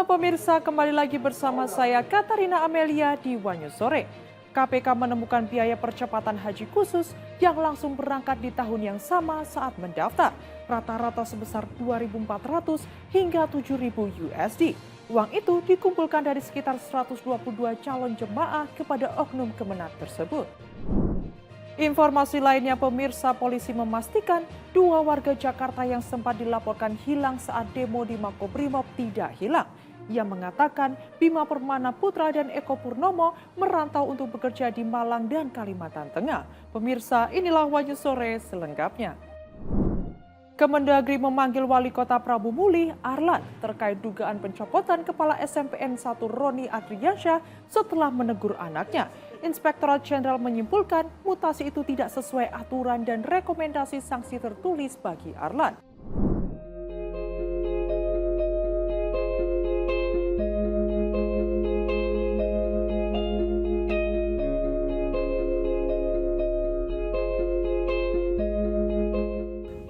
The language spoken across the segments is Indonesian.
Halo pemirsa, kembali lagi bersama saya Katarina Amelia di Wanyu Sore. KPK menemukan biaya percepatan haji khusus yang langsung berangkat di tahun yang sama saat mendaftar. Rata-rata sebesar 2.400 hingga 7.000 USD. Uang itu dikumpulkan dari sekitar 122 calon jemaah kepada oknum Kemenak tersebut. Informasi lainnya pemirsa, polisi memastikan 2 warga Jakarta yang sempat dilaporkan hilang saat demo di Makobrimob tidak hilang. Ia mengatakan Bima Permana Putra dan Eko Purnomo merantau untuk bekerja di Malang dan Kalimantan Tengah. Pemirsa, inilah Wanyu Sore selengkapnya. Kemendagri memanggil Wali Kota Prabu Mulih, Arlan, terkait dugaan pencopotan Kepala SMPN 1 Roni Adriansyah setelah menegur anaknya. Inspektorat Jenderal menyimpulkan mutasi itu tidak sesuai aturan dan rekomendasi sanksi tertulis bagi Arlan.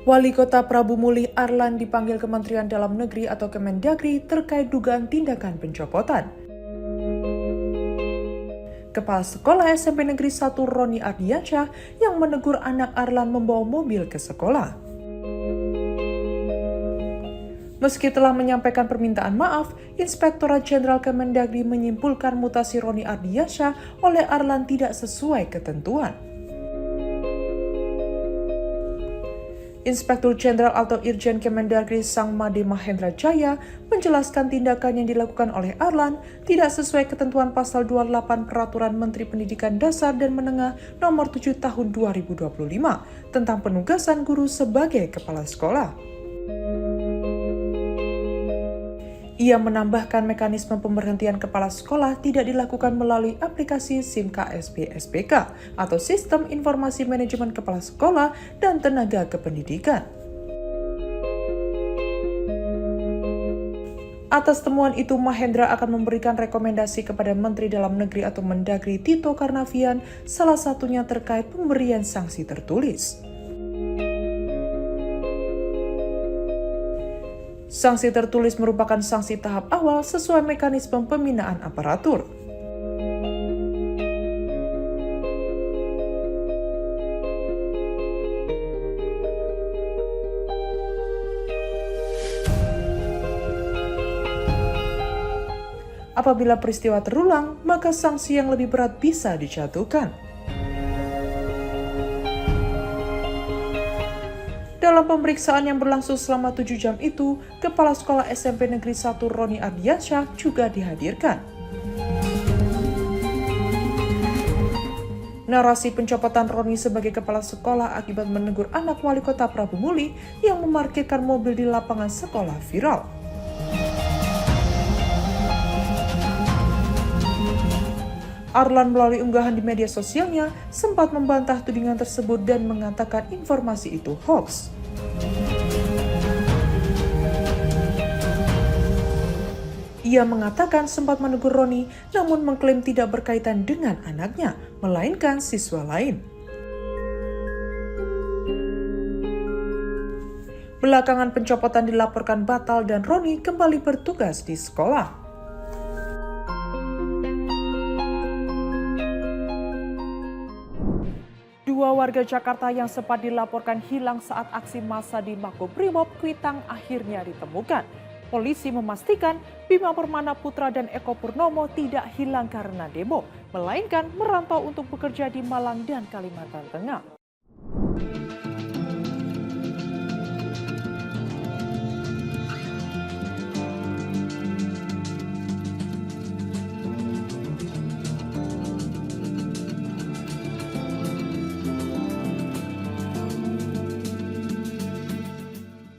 Wali Kota Prabu Mulih Arlan dipanggil Kementerian Dalam Negeri atau Kemendagri terkait dugaan tindakan pencopotan. Kepala Sekolah SMP Negeri 1 Roni Ardiansyah yang menegur anak Arlan membawa mobil ke sekolah. Meski telah menyampaikan permintaan maaf, Inspektorat Jenderal Kemendagri menyimpulkan mutasi Roni Ardiansyah oleh Arlan tidak sesuai ketentuan. Inspektur Jenderal atau Irjen Kemendagri Sangmade Mahendra Jaya menjelaskan tindakan yang dilakukan oleh Arlan tidak sesuai ketentuan pasal 28 Peraturan Menteri Pendidikan Dasar dan Menengah Nomor 7 Tahun 2025 tentang penugasan guru sebagai kepala sekolah. Ia menambahkan mekanisme pemberhentian kepala sekolah tidak dilakukan melalui aplikasi SIM KSP SPK atau Sistem Informasi Manajemen Kepala Sekolah dan Tenaga Kependidikan. Atas temuan itu, Mahendra akan memberikan rekomendasi kepada Menteri Dalam Negeri atau Mendagri Tito Karnavian, salah satunya terkait pemberian sanksi tertulis. Sanksi tertulis merupakan sanksi tahap awal sesuai mekanisme pembinaan aparatur. Apabila peristiwa terulang, maka sanksi yang lebih berat bisa dijatuhkan. Dalam pemeriksaan yang berlangsung selama 7 jam itu, Kepala Sekolah SMP Negeri 1 Roni Ardiansyah juga dihadirkan. Narasi pencopotan Roni sebagai kepala sekolah akibat menegur anak Wali Kota Prabu Mulih yang memarkirkan mobil di lapangan sekolah viral. Arlan melalui unggahan di media sosialnya sempat membantah tudingan tersebut dan mengatakan informasi itu hoax. Ia mengatakan sempat menegur Roni namun mengklaim tidak berkaitan dengan anaknya, melainkan siswa lain. Belakangan pencopotan dilaporkan batal dan Roni kembali bertugas di sekolah. Dua warga Jakarta yang sempat dilaporkan hilang saat aksi massa di Makobrimob Kuitang akhirnya ditemukan. Polisi memastikan Bima Permana Putra dan Eko Purnomo tidak hilang karena demo, melainkan merantau untuk bekerja di Malang dan Kalimantan Tengah.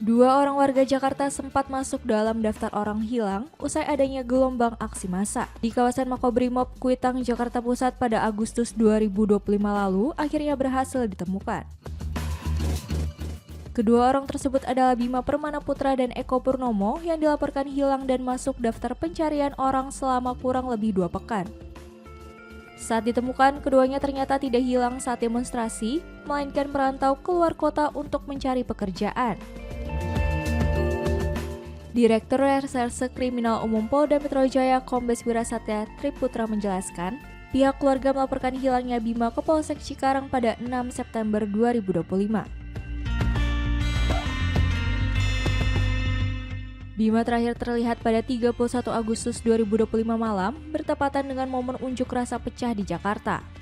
Dua orang warga Jakarta sempat masuk dalam daftar orang hilang usai adanya gelombang aksi massa. Di kawasan Makobrimob Kuitang, Jakarta Pusat pada Agustus 2025 lalu akhirnya berhasil ditemukan. Kedua orang tersebut adalah Bima Permana Putra dan Eko Purnomo yang dilaporkan hilang dan masuk daftar pencarian orang selama kurang lebih 2 pekan. Saat ditemukan, keduanya ternyata tidak hilang saat demonstrasi, melainkan merantau keluar kota untuk mencari pekerjaan. Direktur Reserse Kriminal Umum Polda Metro Jaya Kombes Wirasatya Triputra menjelaskan, pihak keluarga melaporkan hilangnya Bima ke Polsek Cikarang pada 6 September 2025. Bima terakhir terlihat pada 31 Agustus 2025 malam, bertepatan dengan momen unjuk rasa pecah di Jakarta.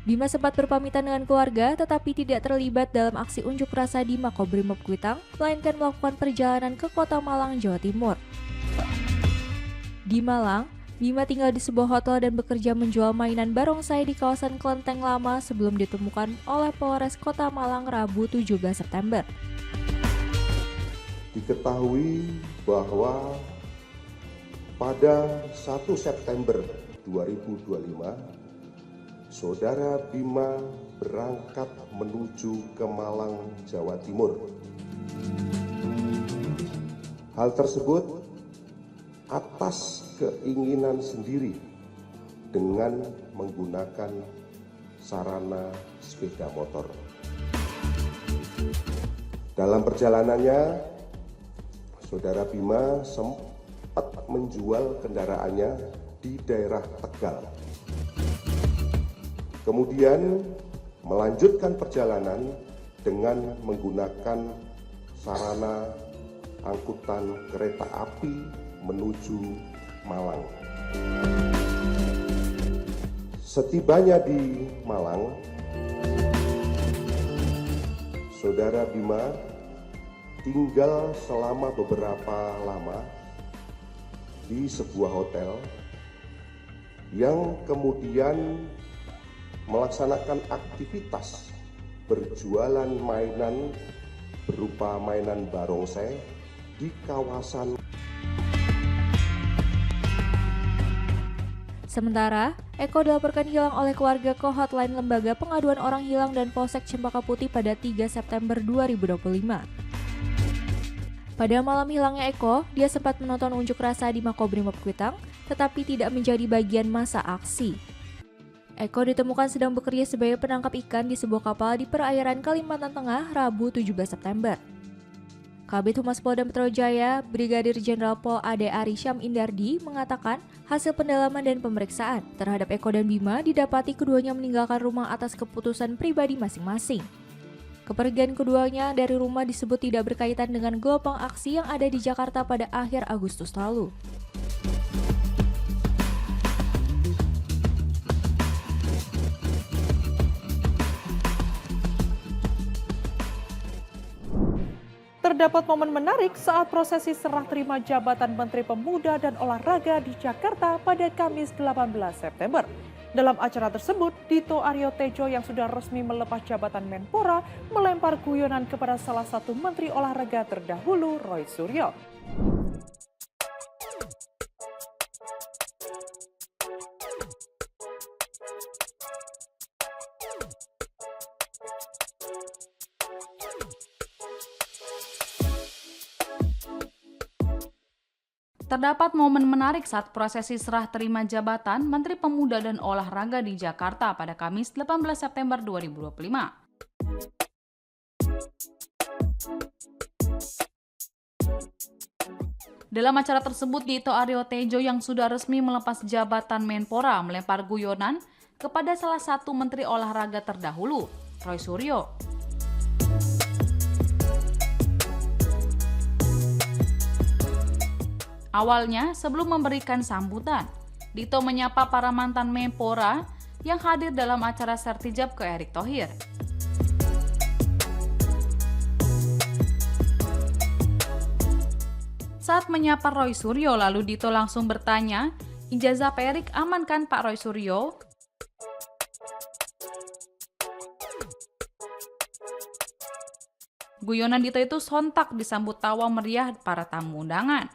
Bima sempat berpamitan dengan keluarga, tetapi tidak terlibat dalam aksi unjuk rasa di Makobrimob Kuitang, melainkan melakukan perjalanan ke Kota Malang, Jawa Timur. Di Malang, Bima tinggal di sebuah hotel dan bekerja menjual mainan barongsai di kawasan Kelenteng Lama sebelum ditemukan oleh Polres Kota Malang Rabu 17 September. Diketahui bahwa pada 1 September 2025, Saudara Bima berangkat menuju ke Malang, Jawa Timur. Hal tersebut atas keinginan sendiri dengan menggunakan sarana sepeda motor. Dalam perjalanannya, Saudara Bima sempat menjual kendaraannya di daerah Tegal. Kemudian melanjutkan perjalanan dengan menggunakan sarana angkutan kereta api menuju Malang. Setibanya di Malang, Saudara Bima tinggal selama beberapa lama di sebuah hotel yang kemudian melaksanakan aktivitas berjualan mainan berupa mainan barongsai di kawasan. Sementara, Eko dilaporkan hilang oleh keluarga ke hotline Lembaga Pengaduan Orang Hilang dan Polsek Cempaka Putih pada 3 September 2025. Pada malam hilangnya Eko, dia sempat menonton unjuk rasa di Makobrimob Kuitang, tetapi tidak menjadi bagian masa aksi. Eko ditemukan sedang bekerja sebagai penangkap ikan di sebuah kapal di perairan Kalimantan Tengah, Rabu 17 September. Kabid Humas Polda Metro Jaya, Brigadir Jenderal Pol Ade Ari Syam Indardi mengatakan hasil pendalaman dan pemeriksaan terhadap Eko dan Bima didapati keduanya meninggalkan rumah atas keputusan pribadi masing-masing. Kepergian keduanya dari rumah disebut tidak berkaitan dengan gelombang aksi yang ada di Jakarta pada akhir Agustus lalu. Terdapat momen menarik saat prosesi serah terima jabatan Menteri Pemuda dan Olahraga di Jakarta pada Kamis 18 September. Dalam acara tersebut, Dito Aryo Tejo yang sudah resmi melepas jabatan Menpora melempar guyonan kepada salah satu Menteri Olahraga terdahulu, Roy Suryo. Terdapat momen menarik saat prosesi serah terima jabatan Menteri Pemuda dan Olahraga di Jakarta pada Kamis 18 September 2025. Dalam acara tersebut, Dito Aryo Tejo yang sudah resmi melepas jabatan Menpora melempar guyonan kepada salah satu Menteri Olahraga terdahulu, Roy Suryo. Awalnya, sebelum memberikan sambutan, Dito menyapa para mantan Menpora yang hadir dalam acara sertijab ke Erick Thohir. Saat menyapa Roy Suryo, lalu Dito langsung bertanya, "Ijazah Pak Erick aman kan Pak Roy Suryo?" Guyonan Dito itu sontak disambut tawa meriah para tamu undangan.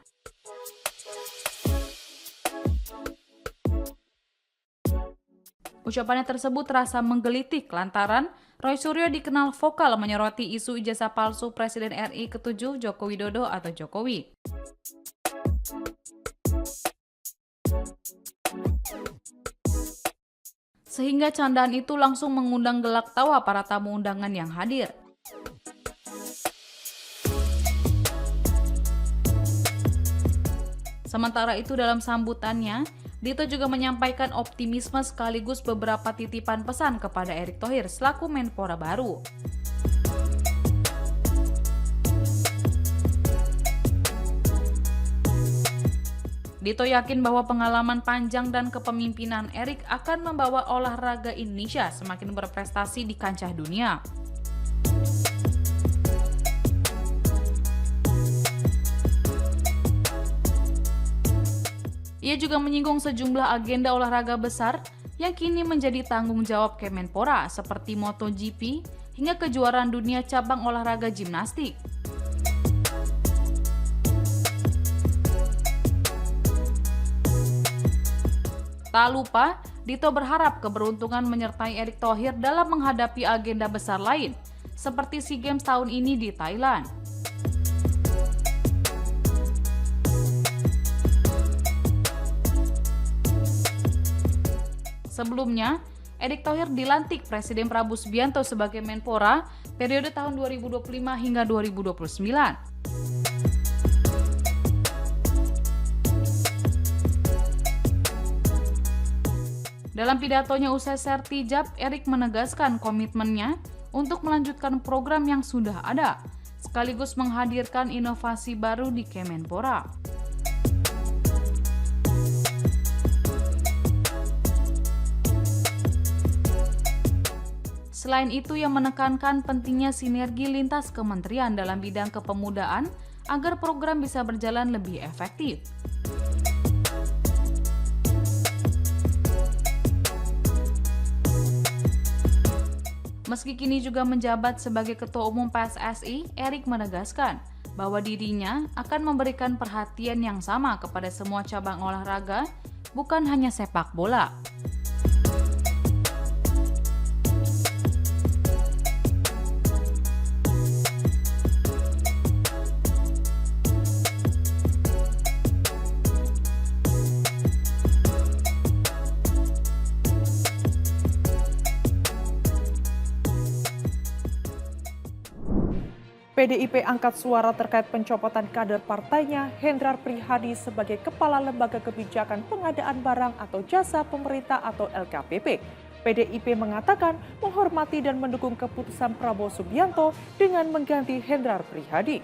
Ucapannya tersebut terasa menggelitik lantaran Roy Suryo dikenal vokal menyoroti isu ijazah palsu Presiden RI ke-7 Joko Widodo atau Jokowi. Sehingga candaan itu langsung mengundang gelak tawa para tamu undangan yang hadir. Sementara itu dalam sambutannya, Dito juga menyampaikan optimisme sekaligus beberapa titipan pesan kepada Erick Thohir selaku Menpora baru. Dito yakin bahwa pengalaman panjang dan kepemimpinan Erick akan membawa olahraga Indonesia semakin berprestasi di kancah dunia. Ia juga menyinggung sejumlah agenda olahraga besar yang kini menjadi tanggung jawab Kemenpora seperti MotoGP hingga kejuaraan dunia cabang olahraga gimnastik. Tak lupa, Dito berharap keberuntungan menyertai Erick Thohir dalam menghadapi agenda besar lain, seperti SEA Games tahun ini di Thailand. Sebelumnya, Erick Thohir dilantik Presiden Prabowo Subianto sebagai Menpora periode tahun 2025 hingga 2029. Dalam pidatonya usai Sertijab, Erick menegaskan komitmennya untuk melanjutkan program yang sudah ada, sekaligus menghadirkan inovasi baru di Kemenpora. Selain itu, ia menekankan pentingnya sinergi lintas kementerian dalam bidang kepemudaan agar program bisa berjalan lebih efektif. Meski kini juga menjabat sebagai Ketua Umum PSSI, Erick menegaskan bahwa dirinya akan memberikan perhatian yang sama kepada semua cabang olahraga, bukan hanya sepak bola. PDIP angkat suara terkait pencopotan kader partainya Hendrar Prihadi sebagai Kepala Lembaga Kebijakan Pengadaan Barang atau Jasa Pemerintah atau LKPP. PDIP mengatakan menghormati dan mendukung keputusan Prabowo Subianto dengan mengganti Hendrar Prihadi.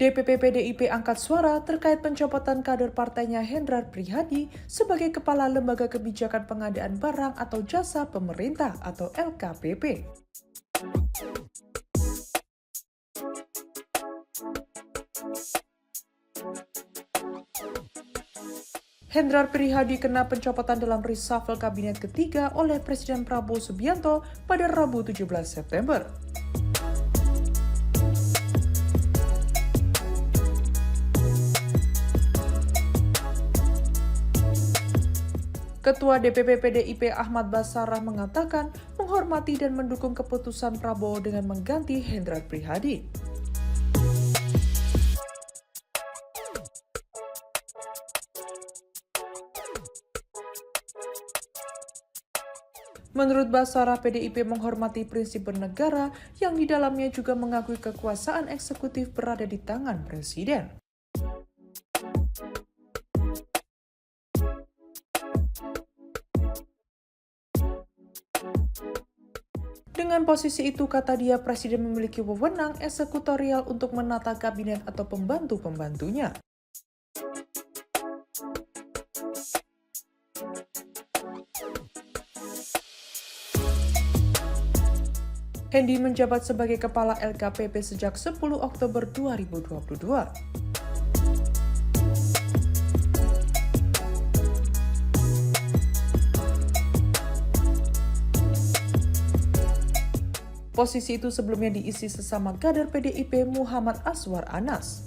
DPP PDIP angkat suara terkait pencopotan kader partainya Hendrar Prihadi sebagai Kepala Lembaga Kebijakan Pengadaan Barang atau Jasa Pemerintah atau LKPP. Hendrar Prihadi kena pencopotan dalam reshuffle kabinet ketiga oleh Presiden Prabowo Subianto pada Rabu 17 September. Ketua DPP PDIP Ahmad Basarah mengatakan menghormati dan mendukung keputusan Prabowo dengan mengganti Hendrar Prihadi. Menurut Basarah, PDIP menghormati prinsip bernegara yang di dalamnya juga mengakui kekuasaan eksekutif berada di tangan Presiden. Dengan posisi itu, kata dia, Presiden memiliki wewenang eksekutorial untuk menata kabinet atau pembantu-pembantunya. Hendi menjabat sebagai Kepala LKPP sejak 10 Oktober 2022. Posisi itu sebelumnya diisi sesama kader PDIP Muhammad Aswar Anas.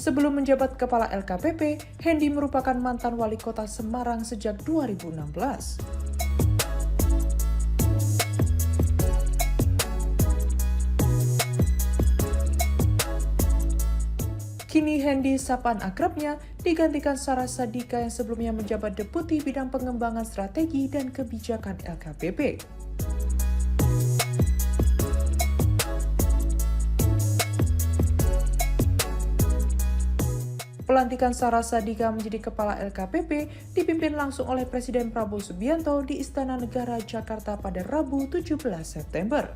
Sebelum menjabat Kepala LKPP, Hendy merupakan mantan wali kota Semarang sejak 2016. Kini Hendy, sapaan akrabnya, digantikan Sarah Sadika yang sebelumnya menjabat Deputi Bidang Pengembangan Strategi dan Kebijakan LKPP. Pelantikan Sarah Sadika menjadi Kepala LKPP dipimpin langsung oleh Presiden Prabowo Subianto di Istana Negara Jakarta pada Rabu 17 September.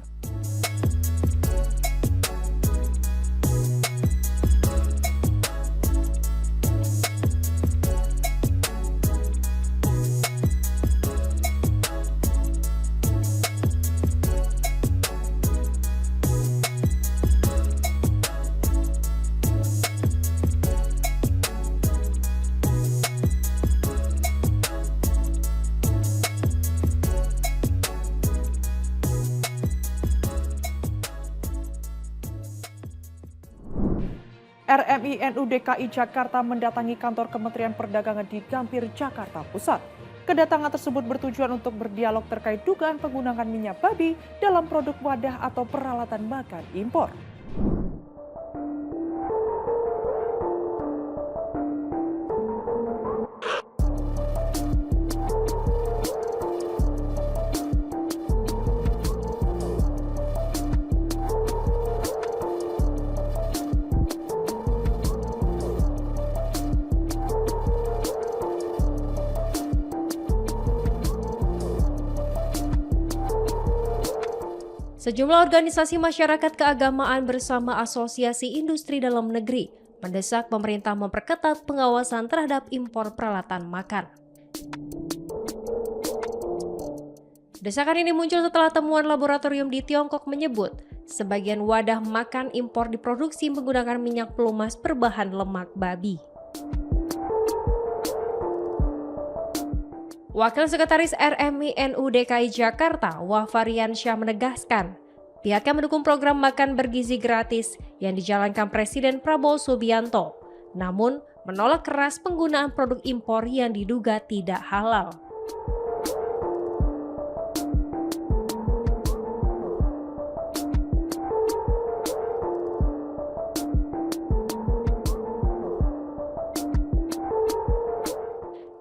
RMI-NU DKI Jakarta mendatangi kantor Kementerian Perdagangan di Gambir, Jakarta Pusat. Kedatangan tersebut bertujuan untuk berdialog terkait dugaan penggunaan minyak babi dalam produk wadah atau peralatan makan impor. Sejumlah organisasi masyarakat keagamaan bersama Asosiasi Industri Dalam Negeri mendesak pemerintah memperketat pengawasan terhadap impor peralatan makan. Desakan ini muncul setelah temuan laboratorium di Tiongkok menyebut sebagian wadah makan impor diproduksi menggunakan minyak pelumas berbahan lemak babi. Wakil Sekretaris RMI-NU DKI Jakarta, Wafarian Syah menegaskan, pihaknya mendukung program makan bergizi gratis yang dijalankan Presiden Prabowo Subianto, namun menolak keras penggunaan produk impor yang diduga tidak halal.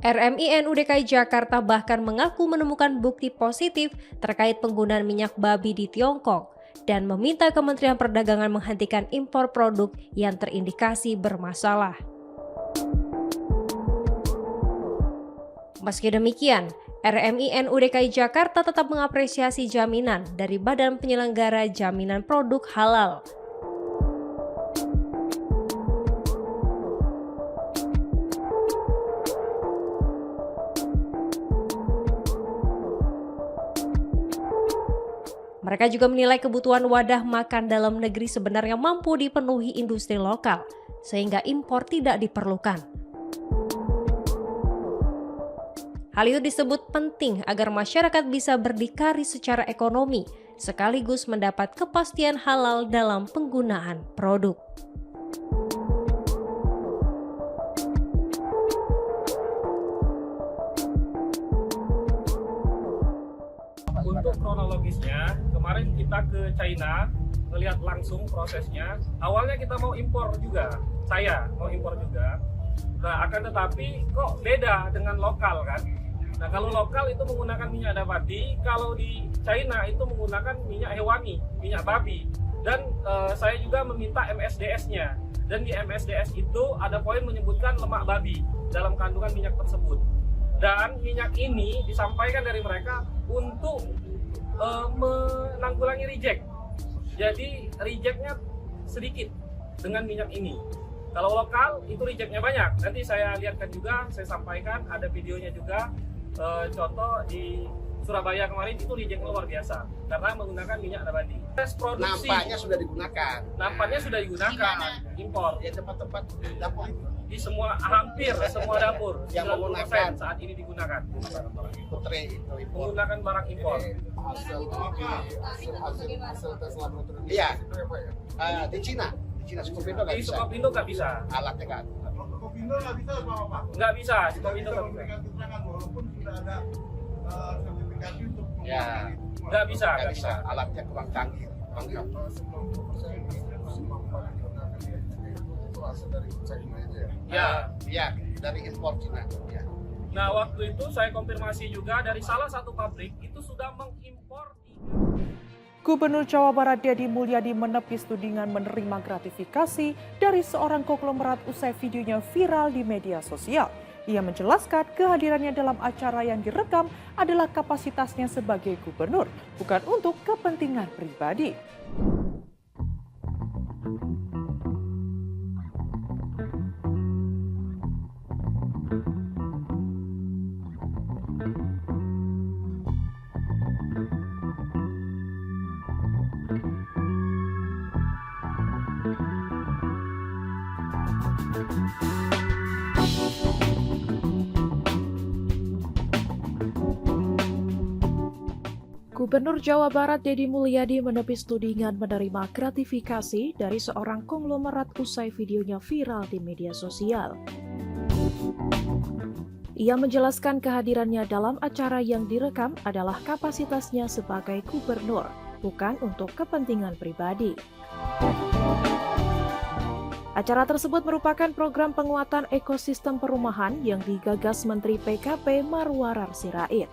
RMI-NU DKI Jakarta bahkan mengaku menemukan bukti positif terkait penggunaan minyak babi di Tiongkok dan meminta Kementerian Perdagangan menghentikan impor produk yang terindikasi bermasalah. Meski demikian, RMI-NU DKI Jakarta tetap mengapresiasi jaminan dari Badan Penyelenggara Jaminan Produk Halal. Mereka juga menilai kebutuhan wadah makan dalam negeri sebenarnya mampu dipenuhi industri lokal, sehingga impor tidak diperlukan. Hal itu disebut penting agar masyarakat bisa berdikari secara ekonomi, sekaligus mendapat kepastian halal dalam penggunaan produk. Untuk kronologisnya, kemarin kita ke China, ngelihat langsung prosesnya. Awalnya kita mau impor juga, saya mau impor juga. Nah, akan tetapi kok beda dengan lokal kan? Nah, kalau lokal itu menggunakan minyak nabati, kalau di China itu menggunakan minyak hewani, minyak babi. Dan saya juga meminta MSDS-nya. Dan di MSDS itu ada poin menyebutkan lemak babi dalam kandungan minyak tersebut. Dan minyak ini disampaikan dari mereka untuk menanggulangi reject. Jadi rejectnya sedikit dengan minyak ini. Kalau lokal itu rejectnya banyak. Nanti saya lihatkan juga, saya sampaikan, ada videonya juga. Contoh di Surabaya kemarin itu rejectnya luar biasa karena menggunakan minyak nabati. Tes produksi. Nampaknya sudah digunakan. Nampaknya sudah digunakan. Impor. Ya tempat-tempat dapur itu. Di semua, hampir semua dapur yang 90% menggunakan saat ini digunakan putre itu impor. menggunakan barang impor. Hasil tes laboratorium Iya. itu apa ya? Di Cina Cina Skopindo nggak Di bisa. Sukopindo nggak bisa. Alatnya nggak ada. Kopindo nggak bisa Pak. Nggak bisa, Nggak Sukopindo bisa nggak bisa. memberikan keterangan walaupun sudah ada sertifikasi untuk Ya, mengulangi itu semua. Nggak bisa, Nggak bisa. Alatnya kurang canggih. Lengkap. 90% itu asal dari China aja ya. Ya. Ya, dari impor Cina. Ya. Nah, waktu itu saya konfirmasi juga dari salah satu pabrik itu sudah mengimpor Gubernur Jawa Barat Deddy Mulyadi menepis tudingan menerima gratifikasi dari seorang konglomerat usai videonya viral di media sosial. Ia menjelaskan kehadirannya dalam acara yang direkam adalah kapasitasnya sebagai gubernur, bukan untuk kepentingan pribadi. Gubernur Jawa Barat Deddy Mulyadi menepis tudingan menerima gratifikasi dari seorang konglomerat usai videonya viral di media sosial. Ia menjelaskan kehadirannya dalam acara yang direkam adalah kapasitasnya sebagai gubernur, bukan untuk kepentingan pribadi. Acara tersebut merupakan program penguatan ekosistem perumahan yang digagas Menteri PKP Marwarar Sirait.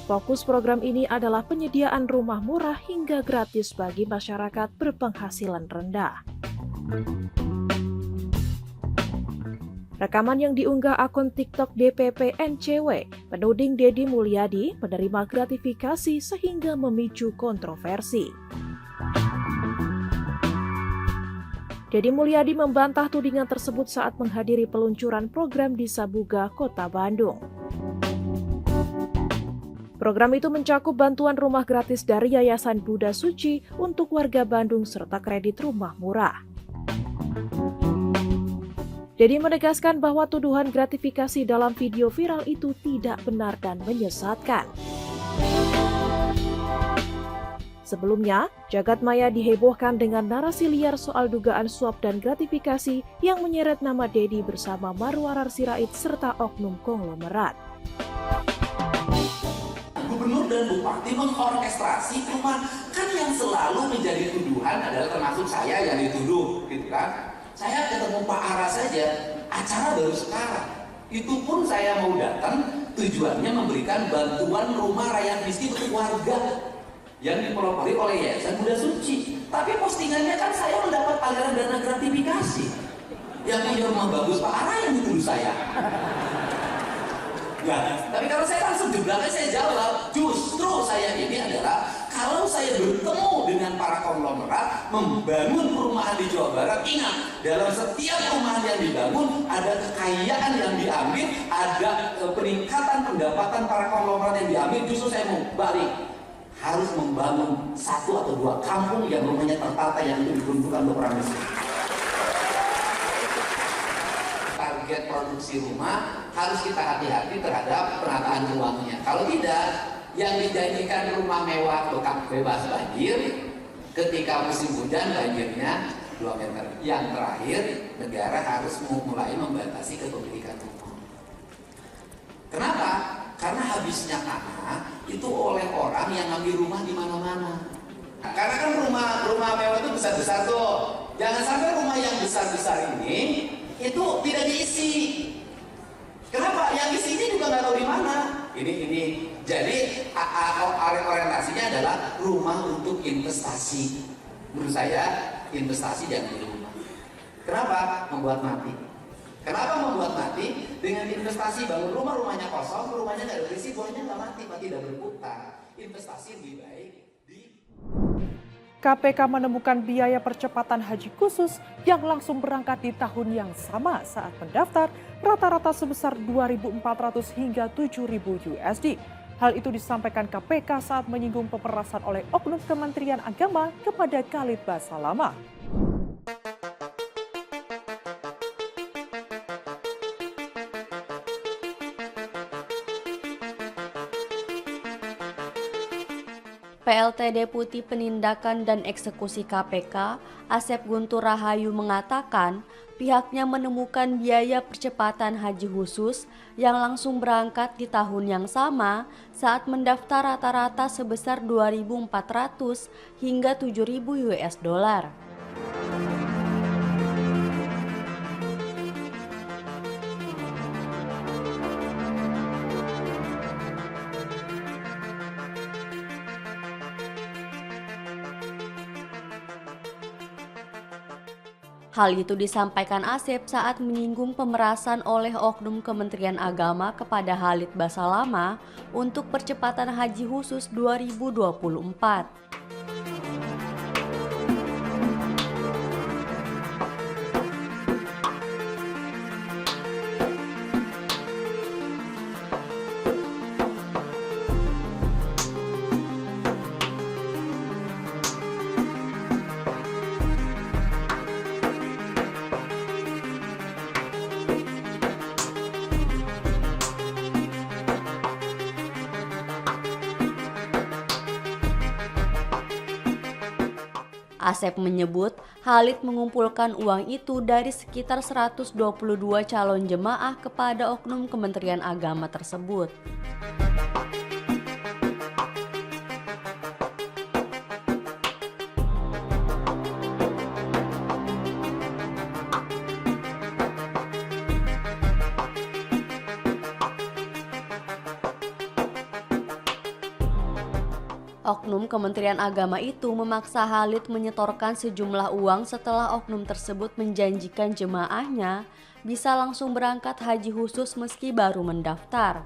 Fokus program ini adalah penyediaan rumah murah hingga gratis bagi masyarakat berpenghasilan rendah. Rekaman yang diunggah akun TikTok DPP NCW menuding Deddy Mulyadi menerima gratifikasi sehingga memicu kontroversi. Deddy Mulyadi membantah tudingan tersebut saat menghadiri peluncuran program di Sabuga, Kota Bandung. Program itu mencakup bantuan rumah gratis dari Yayasan Buddha Suci untuk warga Bandung serta kredit rumah murah. Deddy menegaskan bahwa tuduhan gratifikasi dalam video viral itu tidak benar dan menyesatkan. Sebelumnya, jagat maya dihebohkan dengan narasi liar soal dugaan suap dan gratifikasi yang menyeret nama Deddy bersama Marwarar Sirait serta oknum konglomerat. Gubernur dan bupati mengorkestrasi perumahan, kan yang selalu menjadi tuduhan adalah termasuk saya yang dituduh, gitu kan? Saya ketemu Pak Ara saja, acara baru sekarang. Itu pun saya mau datang, tujuannya memberikan bantuan rumah rakyat miskin untuk warga yang dipelopori oleh Yayasan Buddha Suci. Tapi postingannya kan saya mendapat aliran dana gratifikasi. Yang punya rumah bagus Pak Ara yang dituduh saya. Nah, tapi kalau saya langsung di belakang saya jawab, justru saya ini adalah kalau saya bertemu dengan para konglomerat membangun perumahan di Jawa Barat, ingat dalam setiap perumahan yang dibangun ada kekayaan yang diambil, ada peningkatan pendapatan para konglomerat yang diambil. Justru saya mau balik, harus membangun 1 atau 2 kampung yang rumahnya tertata yang itu diperuntukkan untuk orang miskin. Target produksi rumah harus kita hati-hati terhadap penataan ruangnya. Kalau tidak, yang dijanjikan rumah mewah bekam bebas banjir, ketika musim hujan banjirnya 2 meter. Yang terakhir, negara harus mulai membatasi kepemilikan rumah. Kenapa? Karena habisnya tanah itu oleh orang yang ngambil rumah di mana-mana. Nah, karena kan rumah mewah itu besar-besar tuh. Jangan sampai rumah yang besar-besar ini itu tidak diisi. Kenapa? Yang isinya juga nggak tahu di mana. Ini jadi orientasinya adalah rumah untuk investasi. Menurut saya investasi jangan di rumah. Kenapa? Membuat mati. Kenapa membuat mati? Dengan investasi bangun rumah, rumahnya kosong, rumahnya nggak ada berisi, buahnya nggak mati, tidak berputar. Investasi lebih baik di KPK menemukan biaya percepatan haji khusus yang langsung berangkat di tahun yang sama saat mendaftar rata-rata sebesar 2.400 hingga 7.000 USD. Hal itu disampaikan KPK saat menyinggung pemerasan oleh oknum Kementerian Agama kepada Khalid Basalamah. PLT Deputi Penindakan dan Eksekusi KPK, Asep Guntur Rahayu mengatakan pihaknya menemukan biaya percepatan haji khusus yang langsung berangkat di tahun yang sama saat mendaftar rata-rata sebesar 2.400 hingga 7.000 US dollar. Hal itu disampaikan Asep saat menyinggung pemerasan oleh Oknum Kementerian Agama kepada Khalid Basalamah untuk percepatan haji khusus 2024. Asep menyebut Khalid mengumpulkan uang itu dari sekitar 122 calon jemaah kepada Oknum Kementerian Agama tersebut. Oknum Kementerian Agama itu memaksa Khalid menyetorkan sejumlah uang setelah oknum tersebut menjanjikan jemaahnya bisa langsung berangkat haji khusus meski baru mendaftar.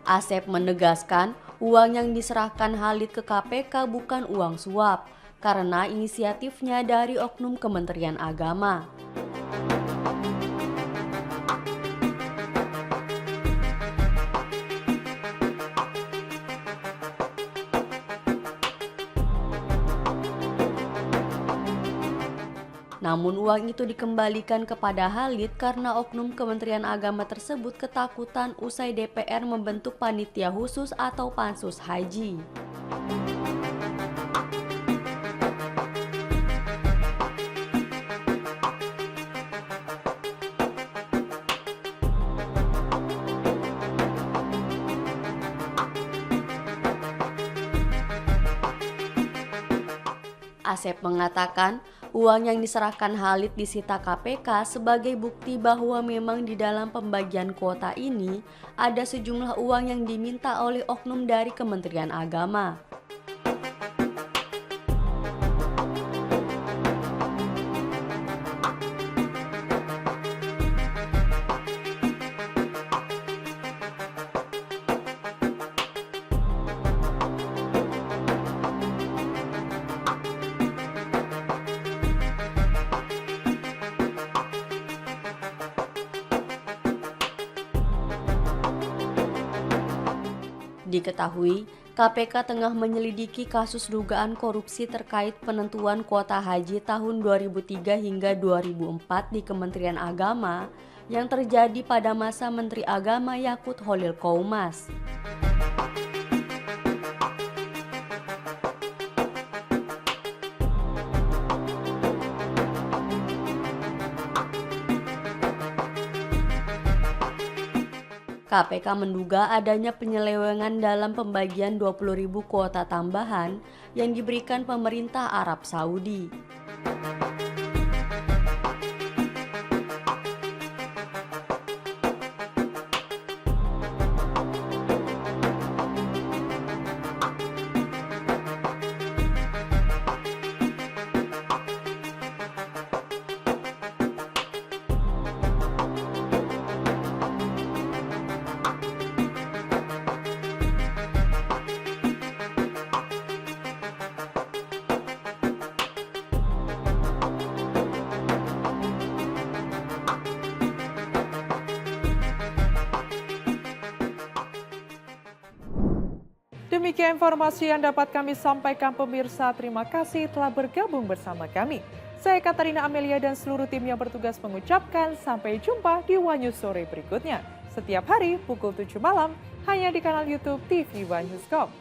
Asep menegaskan uang yang diserahkan Khalid ke KPK bukan uang suap, karena inisiatifnya dari Oknum Kementerian Agama. Namun uang itu dikembalikan kepada Khalid karena Oknum Kementerian Agama tersebut ketakutan usai DPR membentuk panitia khusus atau pansus haji. Asep mengatakan uang yang diserahkan Khalid disita KPK sebagai bukti bahwa memang di dalam pembagian kuota ini ada sejumlah uang yang diminta oleh oknum dari Kementerian Agama. Diketahui, KPK tengah menyelidiki kasus dugaan korupsi terkait penentuan kuota haji tahun 2003 hingga 2004 di Kementerian Agama yang terjadi pada masa Menteri Agama Yakut Khalil Qoumas. KPK menduga adanya penyelewengan dalam pembagian 20.000 kuota tambahan yang diberikan pemerintah Arab Saudi. Demikian informasi yang dapat kami sampaikan pemirsa. Terima kasih telah bergabung bersama kami. Saya Katarina Amelia dan seluruh tim yang bertugas mengucapkan sampai jumpa di One News sore berikutnya. Setiap hari pukul 7 malam hanya di kanal YouTube TV One News.com.